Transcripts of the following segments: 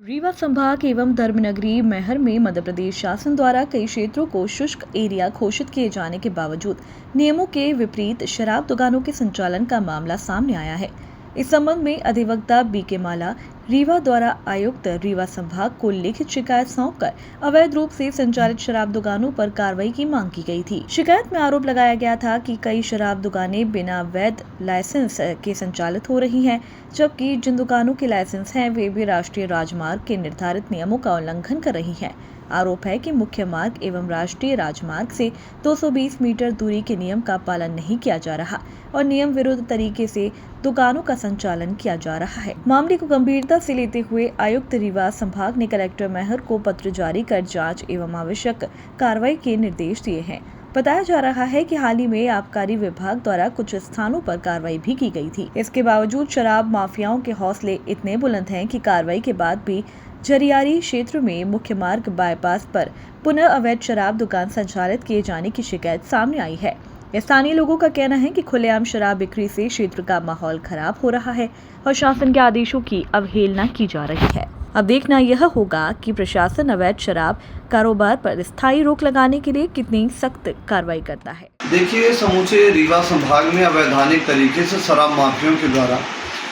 रीवा संभाग एवं धर्मनगरी मैहर में मध्य प्रदेश शासन द्वारा कई क्षेत्रों को शुष्क एरिया घोषित किए जाने के बावजूद नियमों के विपरीत शराब दुकानों के संचालन का मामला सामने आया है। इस संबंध में अधिवक्ता बीके माला रीवा द्वारा आयुक्त रीवा संभाग को लिखित शिकायत सौंपकर अवैध रूप से संचालित शराब दुकानों पर कार्रवाई की मांग की गई थी। शिकायत में आरोप लगाया गया था कि कई शराब दुकानें बिना वैध लाइसेंस के संचालित हो रही हैं, जबकि जिन दुकानों के लाइसेंस हैं वे भी राष्ट्रीय राजमार्ग के निर्धारित नियमों का उल्लंघन कर रही हैं। आरोप है कि मुख्य मार्ग एवं राष्ट्रीय राजमार्ग से 220 मीटर दूरी के नियम का पालन नहीं किया जा रहा और नियम विरुद्ध तरीके से दुकानों का संचालन किया जा रहा है। मामले को गंभीरता से लेते हुए आयुक्त रीवा संभाग ने कलेक्टर मैहर को पत्र जारी कर जांच एवं आवश्यक कार्रवाई के निर्देश दिए हैं। बताया जा रहा है कि हाल ही में आबकारी विभाग द्वारा कुछ स्थानों पर कार्रवाई भी की गई थी। इसके बावजूद शराब माफियाओं के हौसले इतने बुलंद हैं कि कार्रवाई के बाद भी झरियारी क्षेत्र में मुख्य मार्ग बाईपास पर पुनः अवैध शराब दुकान संचालित किए जाने की शिकायत सामने आई है। स्थानीय लोगों का कहना है कि खुलेआम शराब बिक्री से क्षेत्र का माहौल खराब हो रहा है और शासन के आदेशों की अवहेलना की जा रही है। अब देखना यह होगा कि प्रशासन अवैध शराब कारोबार पर स्थायी रोक लगाने के लिए कितनी सख्त कार्रवाई करता है। देखिए, समूचे रीवा संभाग में अवैधानिक तरीके से शराब माफियों के द्वारा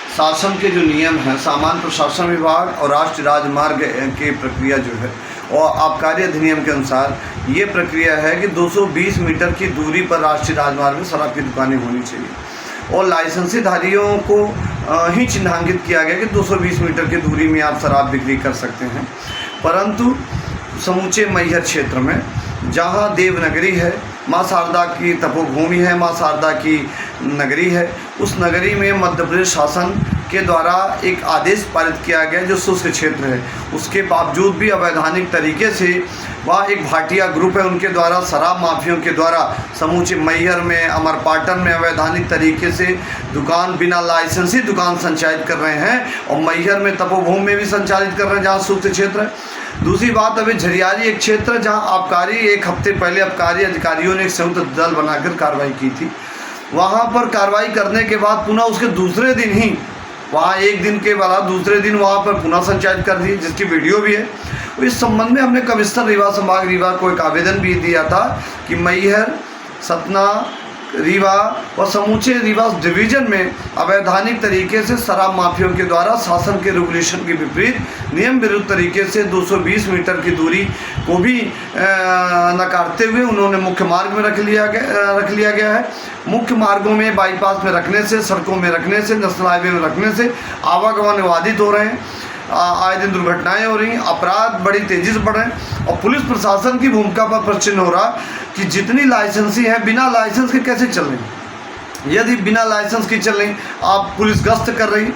शासन के जो नियम हैं, सामान्य प्रशासन विभाग और राष्ट्रीय राजमार्ग की प्रक्रिया जो है और आबकारी अधिनियम के अनुसार ये प्रक्रिया है कि 220 मीटर की दूरी पर राष्ट्रीय राजमार्ग में शराब की दुकानें होनी चाहिए और लाइसेंसी धारियों को ही चिन्हांकित किया गया कि 220 मीटर की दूरी में आप शराब बिक्री कर सकते हैं। परंतु समूचे मैहर क्षेत्र में जहाँ देवनगरी है, माँ शारदा की तपोभूमि है, माँ शारदा की नगरी है, उस नगरी में मध्य प्रदेश शासन के द्वारा एक आदेश पारित किया गया जो शुष्क क्षेत्र है। उसके बावजूद भी अवैधानिक तरीके से वहाँ एक भाटिया ग्रुप है, उनके द्वारा शराब माफियों के द्वारा समूचे मैहर में, अमरपाटन में अवैधानिक तरीके से दुकान बिना लाइसेंसी दुकान संचालित कर रहे हैं और मैहर में तपोभूमि में भी संचालित कर रहे हैं जहाँ शुष्क क्षेत्र है। दूसरी बात, अभी झरियारी एक क्षेत्र जहाँ आबकारी एक हफ्ते पहले आबकारी अधिकारियों ने एक संयुक्त दल बनाकर कार्रवाई की थी। वहाँ पर कार्रवाई करने के बाद पुनः उसके दूसरे दिन ही वहाँ एक दिन के बाद दूसरे दिन वहाँ पर पुनः संचालित कर दी, जिसकी वीडियो भी है। तो इस संबंध में हमने कमिश्नर रीवा संभाग रीवा को एक आवेदन भी दिया था कि मैहर, सतना, रीवा और समूचे रीवा डिवीज़न में अवैधानिक तरीके से शराब माफियों के द्वारा शासन के रेगुलेशन के विपरीत नियम विरुद्ध तरीके से 220 मीटर की दूरी को भी नकारते हुए उन्होंने मुख्य मार्ग में रख लिया गया है। मुख्य मार्गों में बाईपास में रखने से, सड़कों में रखने से, नेशनल हाईवे में रखने से आवागमन बाधित हो रहे हैं, आए दिन दुर्घटनाएं हो रही हैं, अपराध बड़ी तेज़ी से बढ़ रहे हैं और पुलिस प्रशासन की भूमिका पर प्रश्न हो रहा कि जितनी लाइसेंसी है बिना लाइसेंस के कैसे चल रही। यदि बिना लाइसेंस की चल रही, आप पुलिस गश्त कर रही,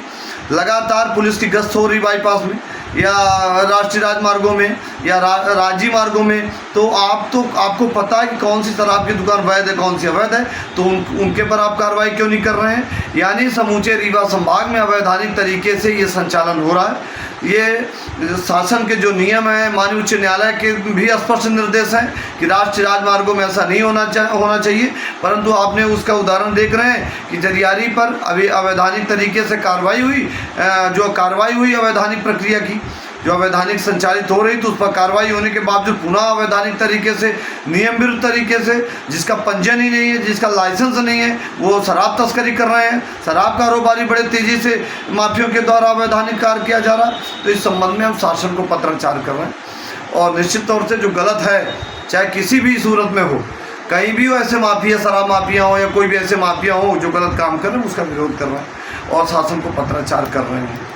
लगातार पुलिस की गश्त हो रही बाईपास में या राष्ट्रीय राजमार्गों में या राज्य मार्गों में, तो आपको पता है कि कौन सी शराब की दुकान वैध है, कौन सी अवैध है, तो उनके पर आप कार्रवाई क्यों नहीं कर रहे हैं। यानी समूचे रीवा संभाग में अवैधानिक तरीके से ये संचालन हो रहा है। ये शासन के जो नियम हैं, माननीय उच्च न्यायालय के भी स्पष्ट निर्देश हैं कि राष्ट्रीय राजमार्गों में ऐसा नहीं होना चाहिए, परंतु आपने उसका उदाहरण देख रहे हैं कि झरियारी पर अभी अवैधानिक तरीके से कार्रवाई हुई अवैधानिक प्रक्रिया की, जो अवैधानिक संचालित हो रही, तो उस पर कार्रवाई होने के बावजूद पुनः अवैधानिक तरीके से, नियम विरुद्ध तरीके से, जिसका पंजीयन ही नहीं है, जिसका लाइसेंस नहीं है, वो शराब तस्करी कर रहे हैं। शराब कारोबारी बड़े तेज़ी से माफियों के द्वारा अवैधानिक कार्य किया जा रहा है। तो इस संबंध में हम शासन को पत्राचार कर रहे हैं और निश्चित तौर से जो गलत है, चाहे किसी भी सूरत में हो, कहीं भी हो, ऐसे माफिया, शराब माफिया हो या कोई भी ऐसे माफिया हो जो गलत काम कर रहे हैं, उसका विरोध कर रहे हैं और शासन को पत्राचार कर रहे हैं।